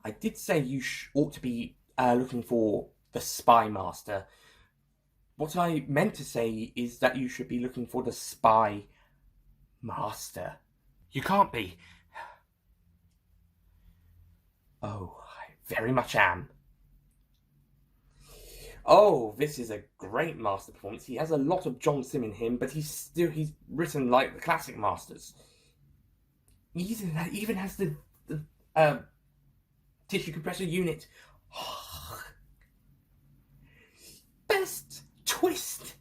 I did say you ought to be looking for the Spy Master. What I meant to say is that you should be looking for the Spy Master. You can't be. Oh, I very much am. Oh, this is a great master performance. He has a lot of John Sim in him, but he's written like the classic masters. He even has the tissue compressor unit. Best twist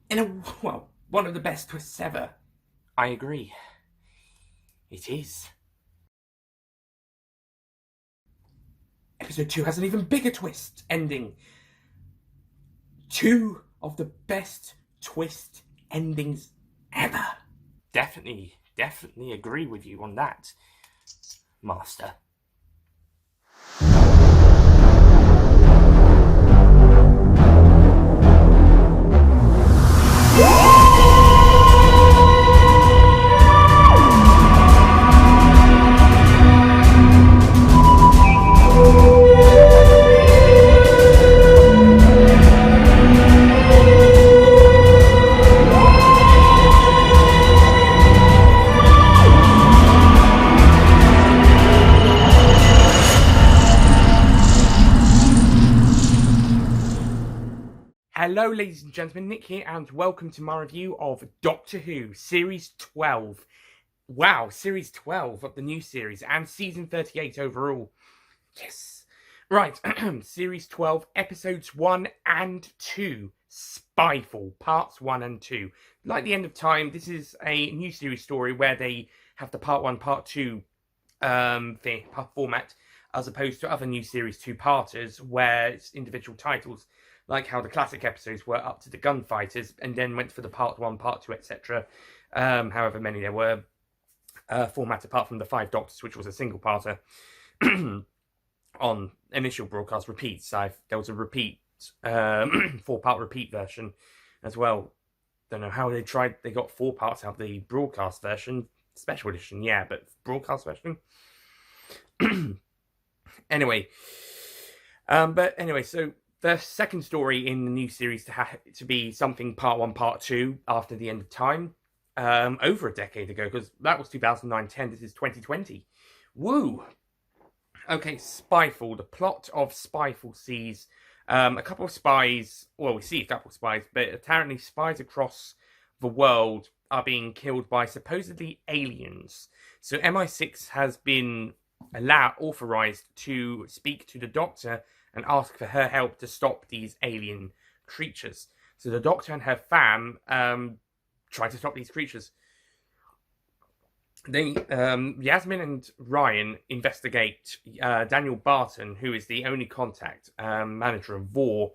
in one of the best twists ever. I agree. It is. Episode 2 has an even bigger twist ending. 2 of the best twist endings ever. Definitely agree with you on that, Master. Hello, ladies and gentlemen, Nick here, and welcome to my review of Doctor Who, Series 12. Wow, Series 12 of the new series, and Season 38 overall. Yes. Right, Series 12, Episodes 1 and 2, Spyfall, Parts 1 and 2. Like The End of Time, this is a new series story where they have the Part 1, Part 2 format, as opposed to other new series two-parters, where it's individual titles. Like how the classic episodes were up to the gunfighters and then went for the part 1, part 2, etc. However many there were. Format apart from the 5 Doctors, which was a single-parter on initial broadcast repeats. There was a repeat, 4-part repeat version as well. Don't know how they got 4 parts out of the broadcast version. Special edition, yeah, but broadcast version. Anyway. So the second story in the new series to be something part 1, part 2 after the end of time, over a decade ago, because that was 2009-10, this is 2020. Woo! Okay, Spyfall. The plot of Spyfall sees a couple of spies, well, we see a couple of spies, but apparently spies across the world are being killed by supposedly aliens. So MI6 has been authorized to speak to the Doctor and ask for her help to stop these alien creatures. So the Doctor and her fam try to stop these creatures. Yasmin and Ryan investigate Daniel Barton, who is the only contact manager of VOR,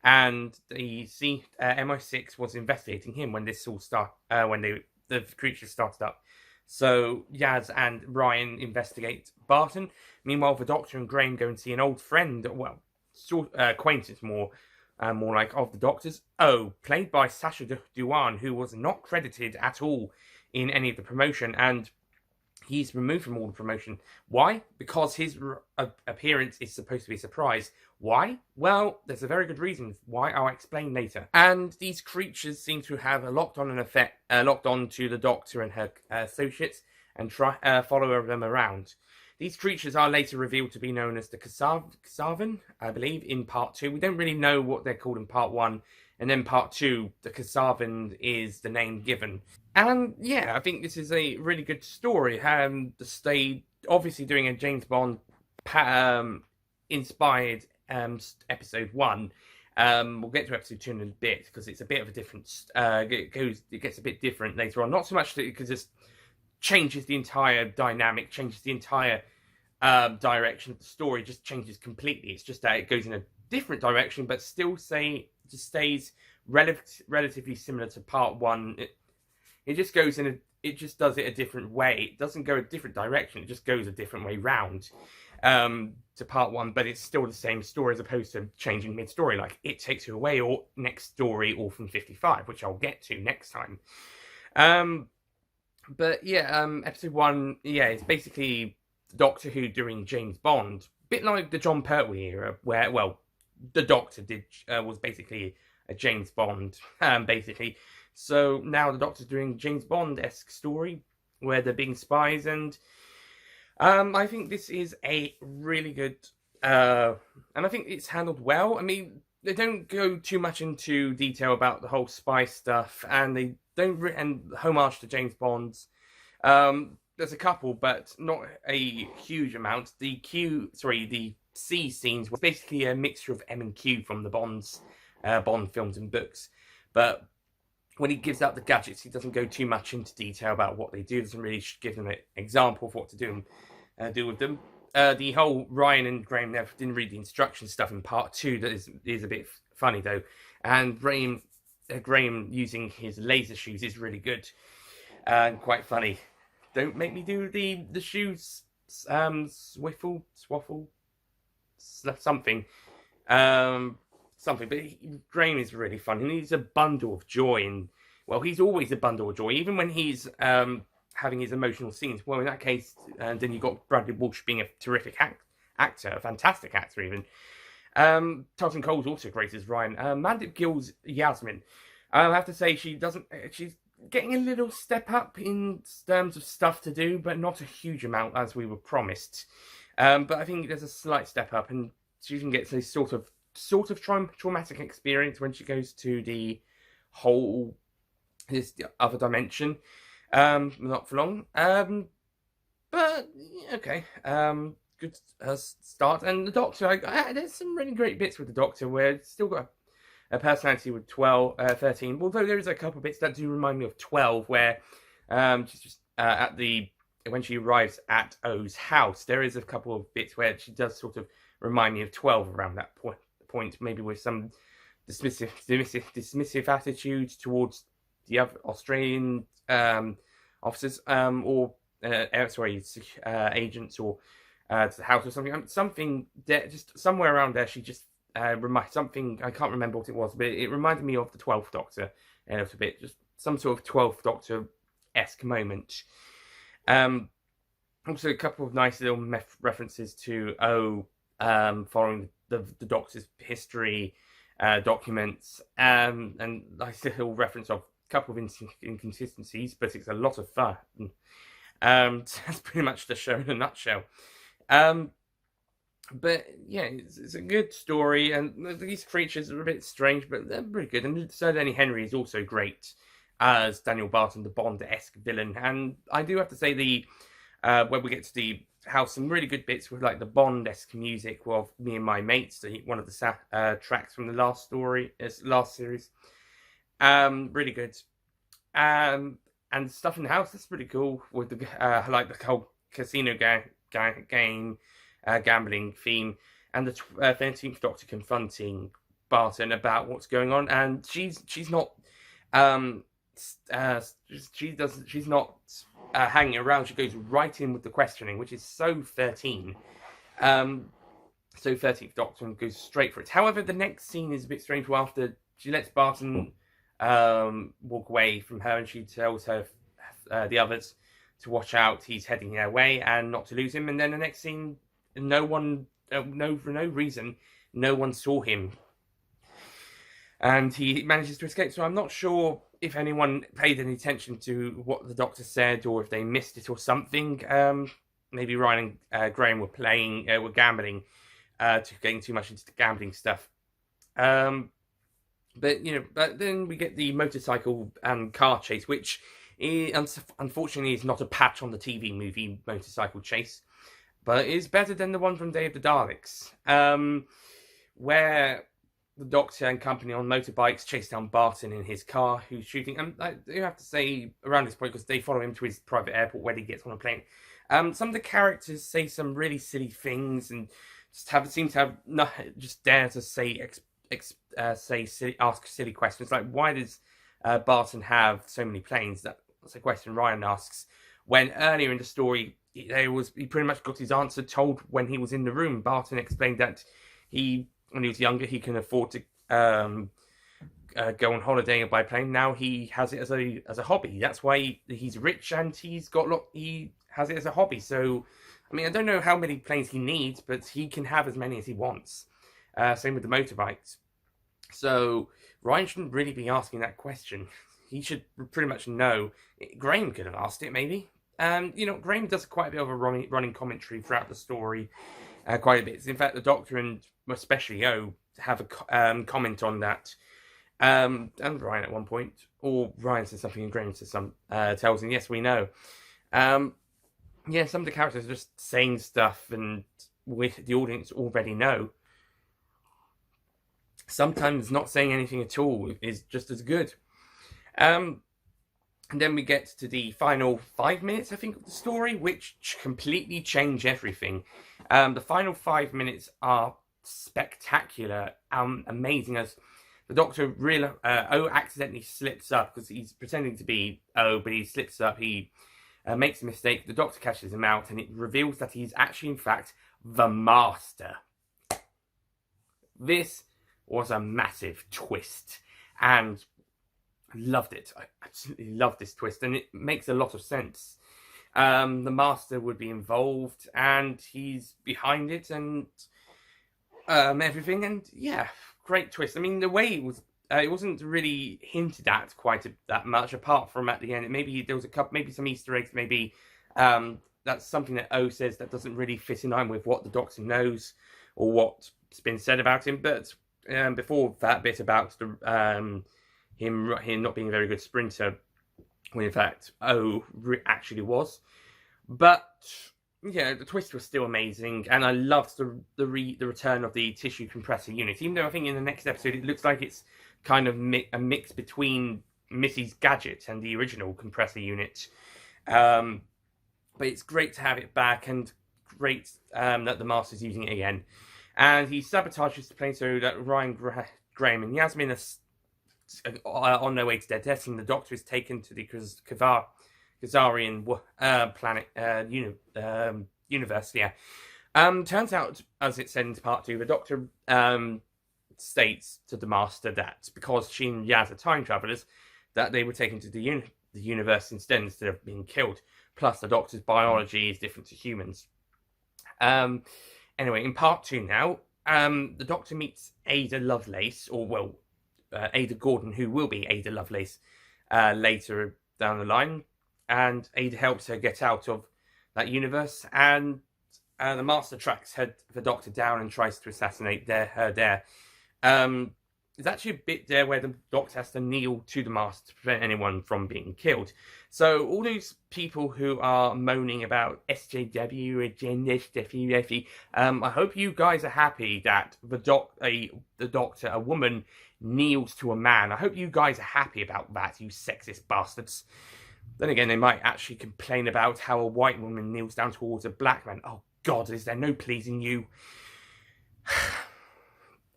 and MI6 was investigating him when this all when the creatures started up. So Yaz and Ryan investigate Barton. Meanwhile, the Doctor and Graham go and see an old friend, well, acquaintance more like of the Doctor's. Oh, played by Sacha Dhawan, who was not credited at all in any of the promotion, and he's removed from all the promotion. Why? Because his appearance is supposed to be a surprise. Why? Well, there's a very good reason why. I'll explain later. And these creatures seem to have locked on to the Doctor and her associates and follow them around. These creatures are later revealed to be known as the Kasavan, I believe, in Part 2. We don't really know what they're called in Part 1. And then Part 2, the Kasavan is the name given. And yeah, I think this is a really good story. They obviously doing a James Bond inspired episode 1. We'll get to episode 2 in a bit because it's a bit of a different. It gets a bit different later on. Not so much because it changes the entire dynamic, changes the entire direction of the story. Just changes completely. It's just that it goes in a different direction, but still stays relatively similar to Part 1. It just goes it just does it a different way. It doesn't go a different direction. It just goes a different way round to Part 1, but it's still the same story as opposed to changing mid-story, like It Takes You Away or next story, Orphan 55, which I'll get to next time. But yeah, episode 1, yeah, it's basically Doctor Who during James Bond, a bit like the John Pertwee era, where the Doctor was basically a James Bond, basically. So now the Doctor's doing James Bond-esque story where they're being spies, and I think this is a really good, and I think it's handled well. I mean, they don't go too much into detail about the whole spy stuff, and they don't and homage to James Bond's. There's a couple, but not a huge amount. The C scenes were basically a mixture of M and Q from the Bond films and books. But when he gives out the gadgets, he doesn't go too much into detail about what they do. Doesn't really give them an example of what to do and do with them. The whole Ryan and Graham never didn't read the instruction stuff in part 2. That is a bit funny though, and Graham using his laser shoes is really good and quite funny. Don't make me do the shoes swaffle something something. But Graham is really fun, and he's a bundle of joy. And well, he's always a bundle of joy, even when he's having his emotional scenes. Well, in that case, then you got Bradley Walsh being a terrific actor, a fantastic actor even. Tarleton Cole's also great as Ryan. Mandip Gill's Yasmin. I have to say she's getting a little step up in terms of stuff to do, but not a huge amount as we were promised. But I think there's a slight step up, and she even gets a sort of traumatic experience when she goes to this other dimension. Not for long. But okay. Good start. And the Doctor, there's some really great bits with the Doctor where it's still got a personality with 13. Although there is a couple of bits that do remind me of 12, where she's just when she arrives at O's house, there is a couple of bits where she does sort of remind me of 12 around that point, maybe with some dismissive attitude towards the other Australian officers, or agents, or to the house or something. Something there, just somewhere around there, she just something, I can't remember what it was, but it reminded me of the 12th Doctor a little bit, just some sort of 12th Doctor-esque moment. Also a couple of nice little references to following the Doctor's history documents, and nice little reference of a couple of inconsistencies, but it's a lot of fun. That's pretty much the show in a nutshell. But yeah, it's a good story, and these creatures are a bit strange, but they're pretty good. And Sir Denny Henry is also great as Daniel Barton, the Bond-esque villain. And I do have to say, when we get to the house, some really good bits with like the Bond-esque music of Me and My Mates, one of the tracks from the last series. Really good. And stuff in the house that's pretty cool with the like the whole casino game. Gambling theme, and the 13th Doctor confronting Barton about what's going on, and she's not hanging around. She goes right in with the questioning, which is so 13. So 13th Doctor, and goes straight for it. However, the next scene is a bit strange. After she lets Barton walk away from her, and she tells her the others to watch out. He's heading their way and not to lose him. And then the next scene, for no reason, no one saw him, and he manages to escape. So I'm not sure if anyone paid any attention to what the Doctor said, or if they missed it or something. Maybe Ryan and Graham were gambling, getting too much into the gambling stuff. But then we get the motorcycle and car chase, which unfortunately is not a patch on the TV movie motorcycle chase, but it is better than the one from Day of the Daleks, where the Doctor and company on motorbikes chase down Barton in his car, who's shooting. And I do have to say, around this point, because they follow him to his private airport where he gets on a plane, some of the characters say some really silly things, and seem to have just dare to ask silly questions, like why does Barton have so many planes? That's a question Ryan asks, when earlier in the story he pretty much got his answer told when he was in the room. Barton explained that when he was younger, he can afford to go on holiday by plane. Now he has it as a hobby. That's why he's rich, and he has it as a hobby. So I mean, I don't know how many planes he needs, but he can have as many as he wants. Same with the motorbikes. So Ryan shouldn't really be asking that question. He should pretty much know. Graham could have asked it, maybe. Graham does quite a bit of a running commentary throughout the story, quite a bit. In fact, the Doctor and especially O have a comment on that. And Ryan at one point, or Ryan says something and Graham says tells him, "Yes, we know." Some of the characters are just saying stuff, and the audience already know. Sometimes not saying anything at all is just as good. And then we get to the final 5 minutes, I think, of the story, which completely change everything. The final 5 minutes are spectacular, amazing, as the Doctor O accidentally slips up because he's pretending to be O, but he slips up. He makes a mistake. The Doctor catches him out, and it reveals that he's actually, in fact, the Master. This was a massive twist, and I loved it. I absolutely loved this twist, and it makes a lot of sense. The Master would be involved, and he's behind it, and everything. And yeah, great twist. I mean, the way it wasn't really hinted at that much, apart from at the end. Maybe there was maybe some Easter eggs. Maybe that's something that O says that doesn't really fit in line with what the Doctor knows or what's been said about him. But before that bit about him not being a very good sprinter, when in fact O actually was. But yeah, the twist was still amazing, and I loved the return of the tissue compressor unit. Even though I think in the next episode it looks like it's kind of a mix between Missy's gadget and the original compressor unit. But it's great to have it back, and great that the Master's using it again. And he sabotages the plane so that Ryan, Graham, and Yasmin are on their way to their death, and the Doctor is taken to the Khazarian planet universe. Yeah. Turns out, as it said in part 2, the Doctor states to the Master that because she and Yaz are time travelers, that they were taken to the universe instead of being killed. Plus, the Doctor's biology is different to humans. Anyway, in part 2 now, the Doctor meets Ada Lovelace, Ada Gordon, who will be Ada Lovelace later down the line, and Ada helps her get out of that universe, and the Master tracks the Doctor down and tries to assassinate her there. There's actually a bit there where the Doctor has to kneel to the Master to prevent anyone from being killed. So all those people who are moaning about SJW, I hope you guys are happy that the Doctor, a woman, kneels to a man. I hope you guys are happy about that, you sexist bastards. Then again, they might actually complain about how a white woman kneels down towards a black man. Oh God, is there no pleasing you?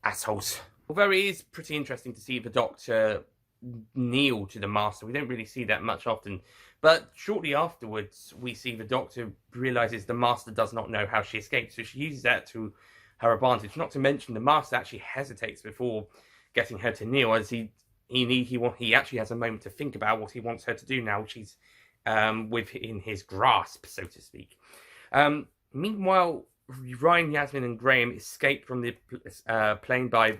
Assholes. Although it is pretty interesting to see the Doctor kneel to the Master. We don't really see that much often. But shortly afterwards, we see the Doctor realises the Master does not know how she escaped. So she uses that to her advantage. Not to mention the Master actually hesitates before getting her to kneel, as he actually has a moment to think about what he wants her to do now, which he's within his grasp, so to speak. Meanwhile, Ryan, Yasmin, and Graham escape from the plane the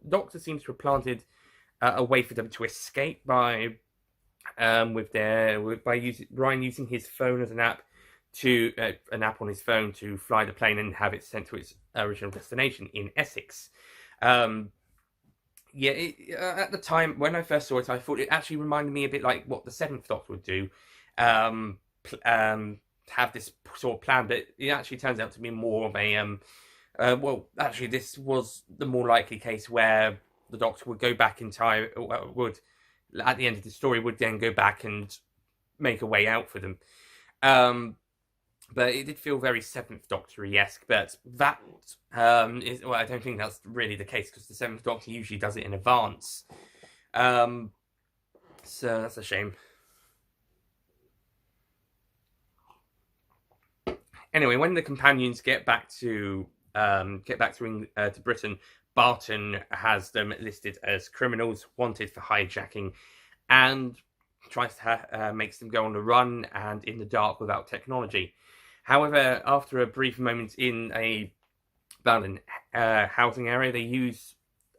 Doctor seems to have planted a way for them to escape by Ryan using his phone as an app on his phone to fly the plane and have it sent to its original destination in Essex. At the time when I first saw it, I thought it actually reminded me a bit like what the Seventh Doctor would do. Have this sort of plan, but it actually turns out to be more of a actually this was the more likely case where the Doctor would go back in time, would at the end of the story would then go back and make a way out for them. But it did feel very Seventh Doctor-esque, but that I don't think that's really the case, because the Seventh Doctor usually does it in advance. So that's a shame. Anyway, when the companions get back to Britain, Barton has them listed as criminals wanted for hijacking, and tries to makes them go on the run and in the dark without technology. However, after a brief moment in a abandoned housing area, they use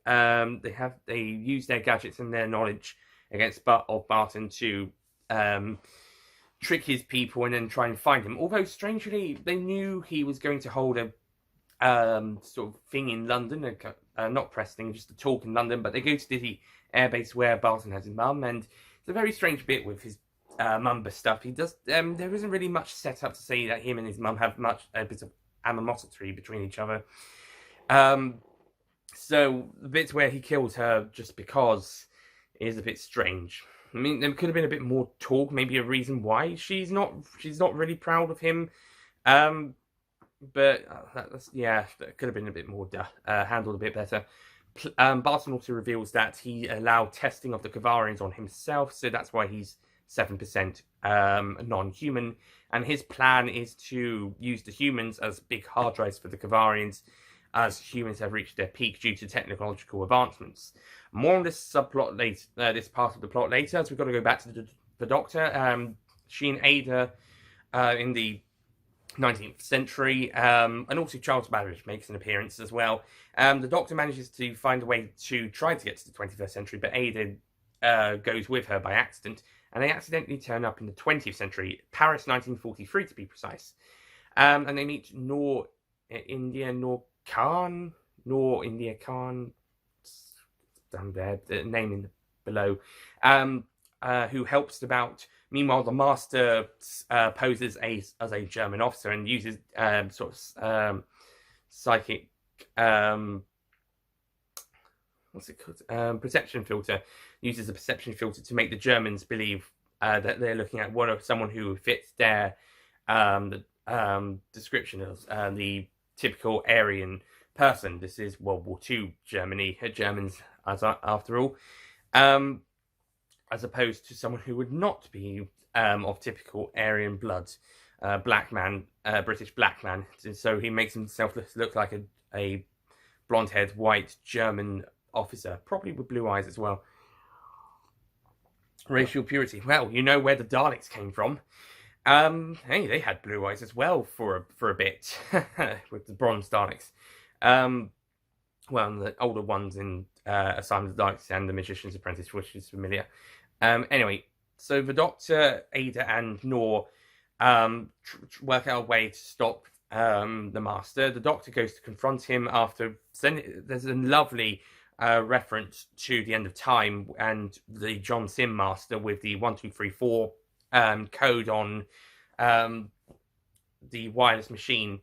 their gadgets and their knowledge against Barton to trick his people and then try and find him. Although strangely, they knew he was going to hold a sort of thing in London, not press thing, just a talk in London. But they go to the airbase where Barton has his mum, and it's a very strange bit with his mumba stuff. He does. There isn't really much set up to say that him and his mum have a bit of animosity between each other. So the bits where he kills her just because is a bit strange. I mean, there could have been a bit more talk, maybe a reason why she's not really proud of him. But that could have been a bit more handled a bit better. Barton also reveals that he allowed testing of the Kavarians on himself, so that's why he's 7% non-human. And his plan is to use the humans as big hard drives for the Kavarians, as humans have reached their peak due to technological advancements. More on this subplot later, this part of the plot later, as we've got to go back to the Doctor. She and Ada in the 19th century, and also Charles Babbage makes an appearance as well. The Doctor manages to find a way to try to get to the 21st century, but Ada goes with her by accident, and they accidentally turn up in the 20th century, Paris 1943 to be precise. And they meet Noor India Khan, down there, the name in below, who helps about. Meanwhile, the Master poses as a German officer and uses psychic, what's it called? Perception filter. Uses a perception filter to make the Germans believe that they're looking at someone who fits their description of the typical Aryan person. This is World War II Germany, Germans after all, as opposed to someone who would not be of typical Aryan blood, British black man. So he makes himself look like a blonde-haired white German officer, probably with blue eyes as well. Racial purity. Well, you know where the Daleks came from. Hey, they had blue eyes as well for a bit with the bronze Daleks. Well, the older ones in Asylum of the Daleks and The Magician's Apprentice, which is familiar. Anyway, so the Doctor, Ada, and Noor work out a way to stop the Master. The Doctor goes to confront him after. There's a lovely reference to the end of time and the John Sim Master with the 1234 code on the wireless machine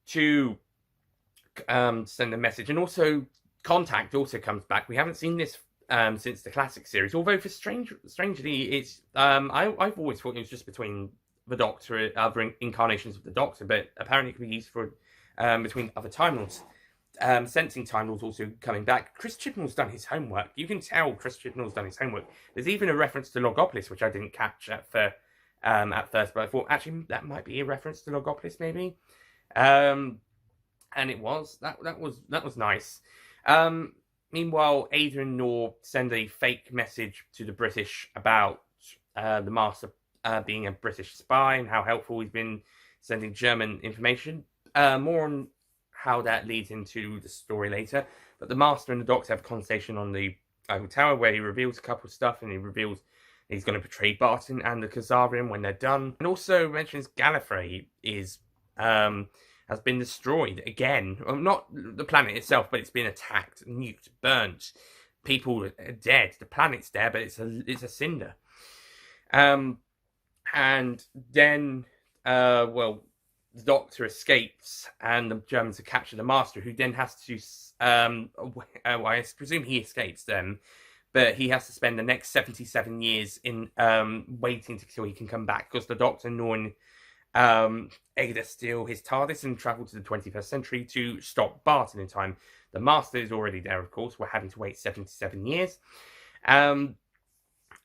to send a message. And also contact also comes back. We haven't seen this since the classic series, although for strangely it's I've always thought it was just between the Doctor, other incarnations of the Doctor, but apparently it can be used for between other Time Lords. Sensing Time Lords also coming back. Chris Chibnall's done his homework. You can tell Chris Chibnall's done his homework. There's even a reference to Logopolis, which I didn't catch at first, but I thought actually that might be a reference to Logopolis, maybe. And it was. That was nice. Meanwhile, Ada and Noor send a fake message to the British about the Master being a British spy and how helpful he's been sending German information. More on how that leads into the story later. But the Master and the Doctor have a conversation on the Eiffel Tower where he reveals a couple of stuff, and he reveals he's going to betray Barton and the Khazarian when they're done. And also mentions Gallifrey has been destroyed again. Well, not the planet itself, but it's been attacked, nuked, burnt. People are dead. The planet's there, but it's a cinder. And then, the Doctor escapes, and the Germans have captured the Master, who then has to, I presume he escapes them, but he has to spend the next 77 years in waiting until he can come back, because the Doctor, Noor, and Ada steal his TARDIS and travel to the 21st century to stop Barton in time. The Master is already there, of course. We're having to wait 77 years. And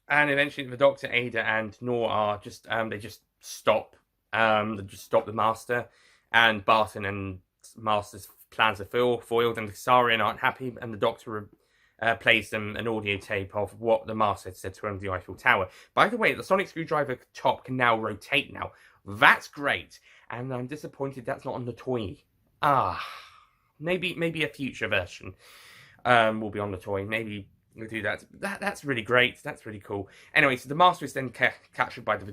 eventually the Doctor, Ada, and Noor are just, they just stop. They just stop the Master, and Barton and Master's plans are foiled, and the Khazarian aren't happy, and the Doctor plays them an audio tape of what the Master had said to him on the Eiffel Tower. By the way, the sonic screwdriver top can now rotate now. That's great. and I'm disappointed that's not on the toy. Maybe a future version will be on the toy. Maybe we'll do that. That's really great. That's really cool. Anyway, so the Master is then captured by the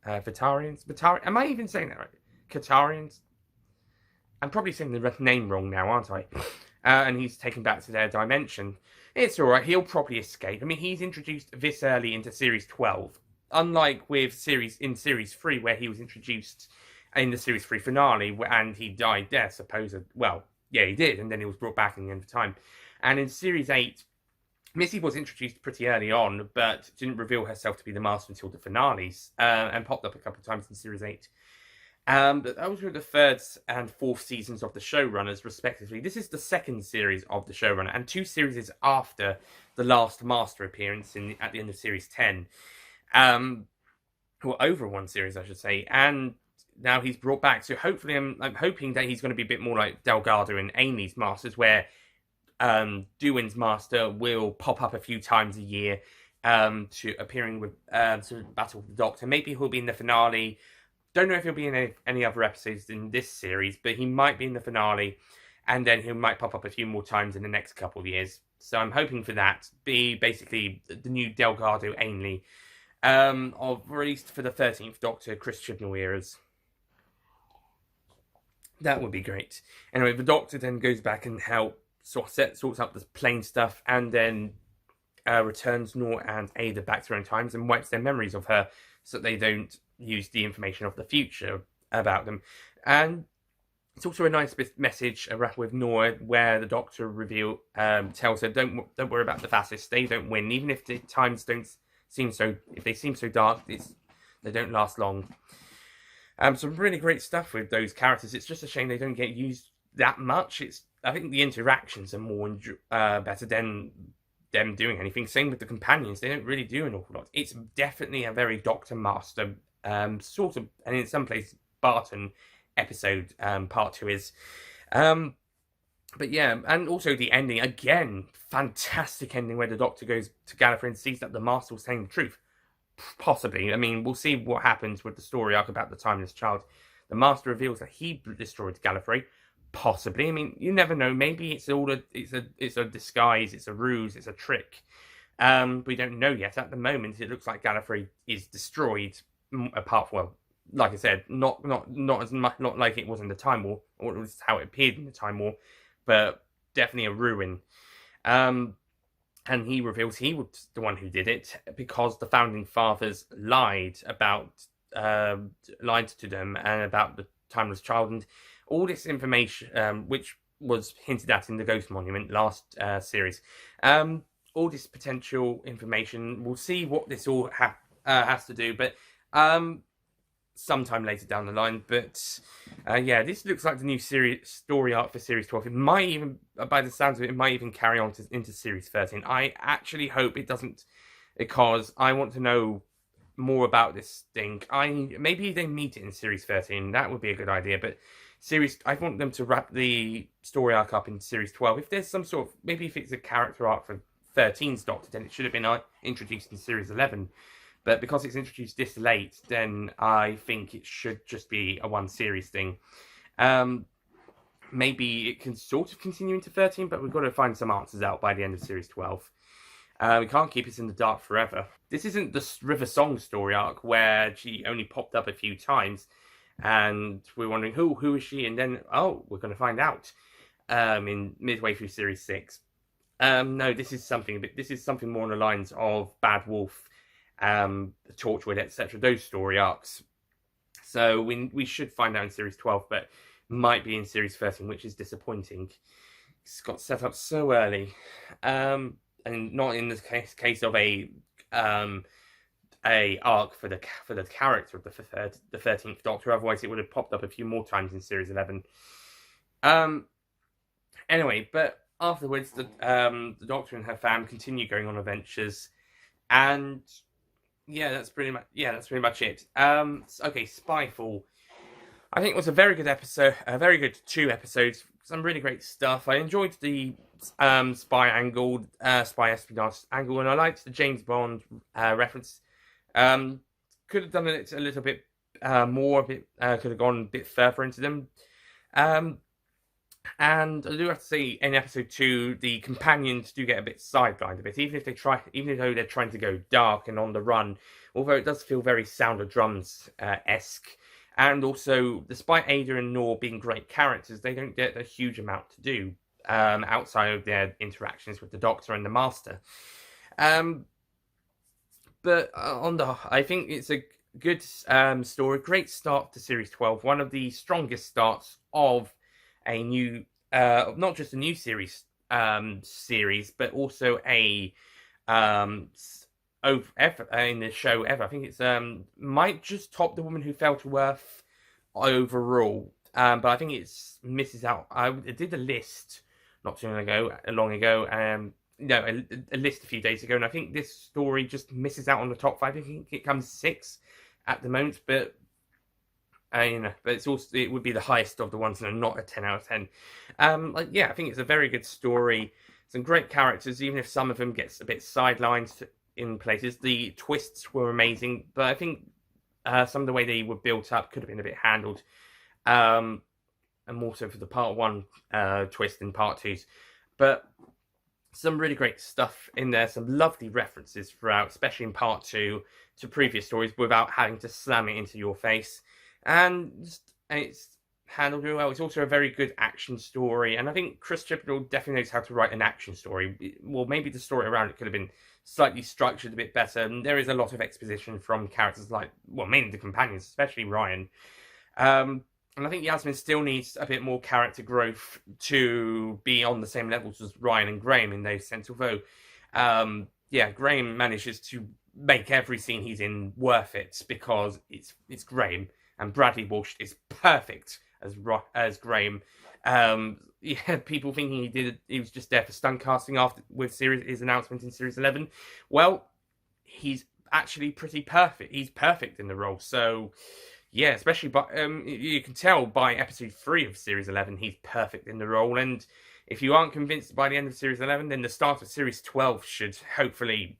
Vitarians. Am I even saying that right? Katarians? I'm probably saying the name wrong now, aren't I? And he's taken back to their dimension. It's alright, he'll probably escape. I mean, he's introduced this early into Series 12. Unlike with Series 3, where he was introduced in the Series 3 finale, and he died there, supposedly. Well, yeah, he did, and then he was brought back in the end of time. And in Series 8, Missy was introduced pretty early on, but didn't reveal herself to be the Master until the finales, and popped up a couple of times in Series 8. But those were the third and fourth seasons of the showrunners, respectively. This is the second series of the showrunner, and 2 series after the last Master appearance at the end of Series 10. Or over 1 series, I should say. And now he's brought back. So hopefully, I'm hoping that he's going to be a bit more like Delgado and Amy's Masters, where Duin's Master will pop up a few times a year to appearing with to battle with the Doctor. Maybe he'll be in the finale. Don't know if he'll be in any other episodes in this series, but he might be in the finale, and then he might pop up a few more times in the next couple of years. So I'm hoping for that. Be basically the new Delgado Ainley, or released for the 13th Doctor, Chris Chibnall eras. That would be great. Anyway, the Doctor then goes back and sorts out the plane stuff, and then returns Nor and Ada back to their own times and wipes their memories of her, so that they don't use the information of the future about them. And it's also a nice message with Nora, where the Doctor tells her, don't worry about the fascists, they don't win, even if the times don't seem so, if they seem so dark, they don't last long. Some really great stuff with those characters. It's just a shame they don't get used that much. I think the interactions are more better than them doing anything. Same with the companions; they don't really do an awful lot. It's definitely a very Doctor Master sort of, and in some places Barton episode. Part 2 is, but yeah, and also the ending again, fantastic ending where the Doctor goes to Gallifrey and sees that the Master was telling the truth. Possibly, I mean, we'll see what happens with the story arc about the Timeless Child. The Master reveals that he destroyed Gallifrey. Possibly, I mean, you never know. Maybe it's a disguise, it's a ruse, it's a trick. We don't know yet. At the moment, it looks like Gallifrey is destroyed. Apart from, well, like I said, not as much, not like it was in the Time War, or it was how it appeared in the Time War, but definitely a ruin. And he reveals he was the one who did it because the founding fathers lied to them and about the Timeless Child, and all this information, which was hinted at in the Ghost Monument last series. All this potential information, we'll see what this all has to do, but sometime later down the line. But yeah, this looks like the new story arc for Series 12. It might even, by the sounds of it, it might even carry on into Series 13. I actually hope it doesn't, because I want to know more about this thing. Maybe they meet it in Series 13. That would be a good idea, but I want them to wrap the story arc up in Series 12. If there's some sort of, maybe if it's a character arc for 13's Doctor, then it should have been introduced in Series 11. But because it's introduced this late, then I think it should just be a 1 series thing. Maybe it can sort of continue into 13, but we've got to find some answers out by the end of Series 12. We can't keep us in the dark forever. This isn't the River Song story arc where she only popped up a few times, and we're wondering who is she, and then we're going to find out in midway through Series 6. No, this is something more on the lines of Bad Wolf, Torchwood, etc. Those story arcs. So we should find out in Series 12, but might be in Series 13, which is disappointing. It's got set up so early, and not in the case of a arc for the character of the 13th Doctor. Otherwise, it would have popped up a few more times in Series 11. Anyway, but afterwards, the Doctor and her fam continue going on adventures, and yeah, that's pretty much it. Okay, Spyfall. I think it was a very good episode, a very good 2 episodes. Some really great stuff. I enjoyed the spy espionage angle, and I liked the James Bond reference. Could have done it a little bit more of it, could have gone a bit further into them. And I do have to say, in episode 2, the companions do get a bit sidelined a bit, even though they're trying to go dark and on the run. Although it does feel very Sound of Drums esque, and also, despite Ada and Nor being great characters, they don't get a huge amount to do outside of their interactions with the Doctor and the Master. But I think it's a good story, great start to Series 12, one of the strongest starts of a new, not just a new series, but also a in the show ever. I think it's might just top The Woman Who Fell to Earth overall, but I think it's misses out. I did a list not too long ago, a list a few days ago, and I think this story just misses out on the top 5. I think it comes 6 at the moment, but it would be the highest of the ones, and not a 10 out of 10. I think it's a very good story. Some great characters, even if some of them gets a bit sidelined in places. The twists were amazing, but I think some of the way they were built up could have been a bit handled. And more so for the part 1 twist and part 2s. But some really great stuff in there, some lovely references throughout, especially in part 2, to previous stories without having to slam it into your face. And it's handled really well. It's also a very good action story, and I think Chris Chibnall definitely knows how to write an action story. Well, maybe the story around it could have been slightly structured a bit better, and there is a lot of exposition from characters mainly the companions, especially Ryan. And I think Yasmin still needs a bit more character growth to be on the same levels as Ryan and Graham in those sense, although, Graham manages to make every scene he's in worth it because it's Graham. And Bradley Walsh is perfect as Graham. People thinking he was just there for stunt casting with his announcement in Series 11. Well, he's actually pretty perfect. He's perfect in the role. So, yeah, especially you can tell by episode 3 of Series 11, he's perfect in the role. And if you aren't convinced by the end of Series 11, then the start of Series 12 should hopefully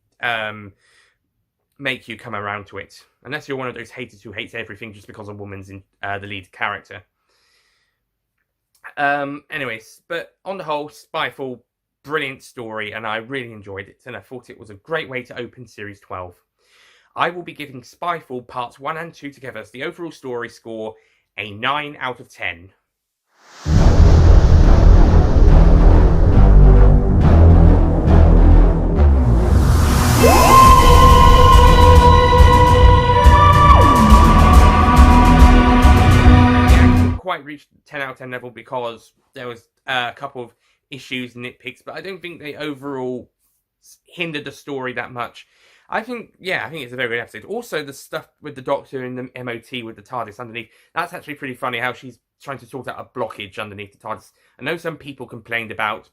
make you come around to it. Unless you're one of those haters who hates everything just because a woman's in the lead character. Anyways, but on the whole, Spyfall, brilliant story, and I really enjoyed it, and I thought it was a great way to open Series 12. I will be giving Spyfall parts 1 and 2 together as the overall story score a 9 out of 10. Quite reached 10 out of 10 level because there was a couple of issues and nitpicks, but I don't think they overall hindered the story that much. I think it's a very good episode. Also, the stuff with the Doctor in the MOT with the TARDIS underneath, that's actually pretty funny, how she's trying to sort out a blockage underneath the TARDIS. I know some people complained about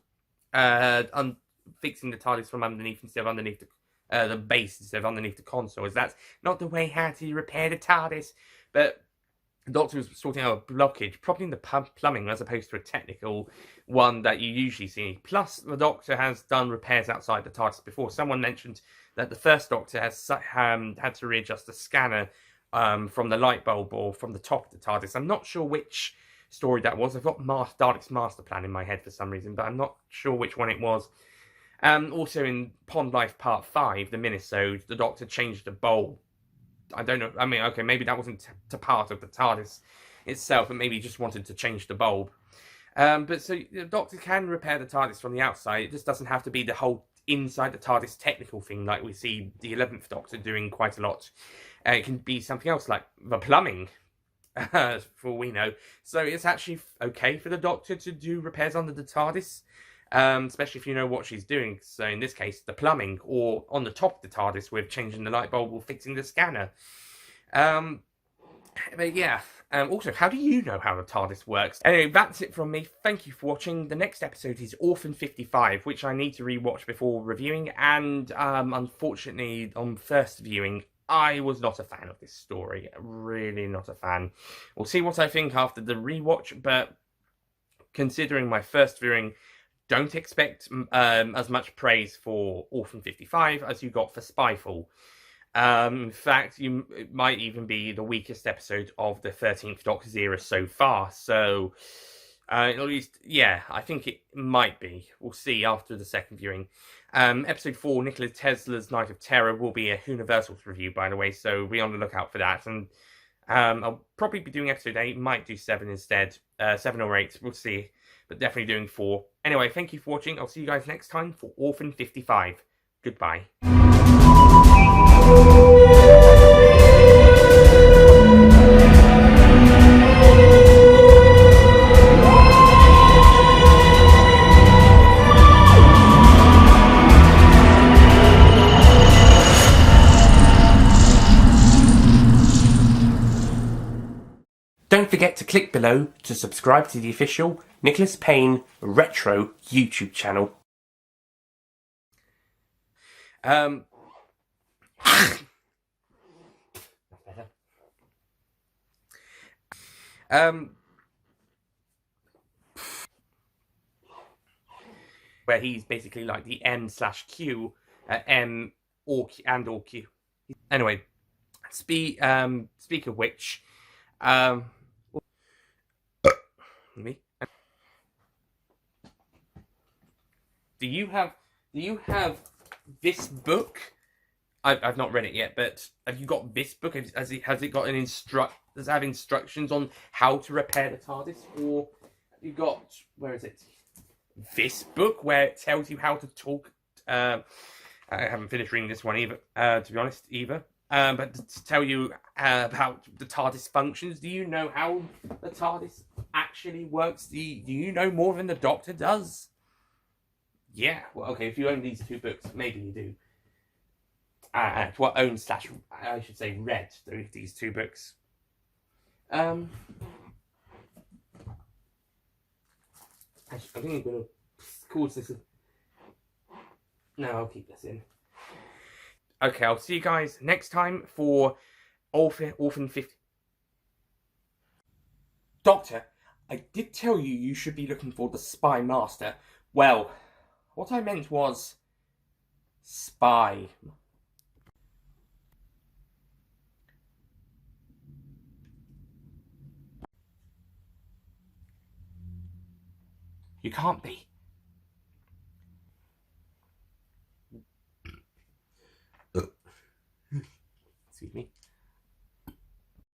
fixing the TARDIS from underneath instead of underneath the base instead of underneath the console, as that's not the way how to repair the TARDIS. But the Doctor was sorting out a blockage, probably in the plumbing, as opposed to a technical one that you usually see. Plus, the Doctor has done repairs outside the TARDIS before. Someone mentioned that the first Doctor has had to readjust the scanner from the light bulb or from the top of the TARDIS. I'm not sure which story that was. I've got Dalek's Master Plan in my head for some reason, but I'm not sure which one it was. Also, in Pond Life Part 5, the minisode, the Doctor changed the bulb. I don't know. I mean, okay, maybe that wasn't to part of the TARDIS itself, but maybe he just wanted to change the bulb. But so the Doctor can repair the TARDIS from the outside. It just doesn't have to be the whole inside the TARDIS technical thing like we see the 11th Doctor doing quite a lot. It can be something else like the plumbing, for all we know. So it's actually okay for the Doctor to do repairs under the TARDIS. Especially if you know what she's doing. So in this case, the plumbing, or on the top of the TARDIS with changing the light bulb or fixing the scanner. But yeah, also, how do you know how the TARDIS works? Anyway, that's it from me. Thank you for watching. The next episode is Orphan 55, which I need to rewatch before reviewing. And unfortunately, on first viewing, I was not a fan of this story. Really not a fan. We'll see what I think after the rewatch, but considering my first viewing, don't expect as much praise for Orphan 55 as you got for Spyfall. In fact, it might even be the weakest episode of the 13th Doctor's era so far. So, at least, yeah, I think it might be. We'll see after the second viewing. Episode 4, Nikola Tesla's Night of Terror, will be a Universal's review, by the way, so be on the lookout for that. And I'll probably be doing episode 8, might do 7 instead. 7 or 8, we'll see. But definitely doing 4. Anyway, thank you for watching. I'll see you guys next time for Orphan 55. Goodbye. Don't forget to click below to subscribe to the official Nicholas Payne Retro YouTube channel. Where he's basically like the M/Q, M or Q and or Q. Anyway, speak of which, me. Do you have this book? I've not read it yet, but have you got this book? Has it got does it have instructions on how to repair the TARDIS, or have you got, where is it? This book where it tells you how to talk. I haven't finished reading this one either, to be honest, either. But to tell you about the TARDIS functions, do you know how the TARDIS actually works? Do you know more than the Doctor does? Yeah, well, okay, if you own these 2 books, maybe you do. Own slash, I should say, read these 2 books. I think I'm going to cause this. No, I'll keep this in. Okay, I'll see you guys next time for Orphan 50. Doctor, I did tell you you should be looking for the Spy Master. Well, what I meant was spy. You can't be.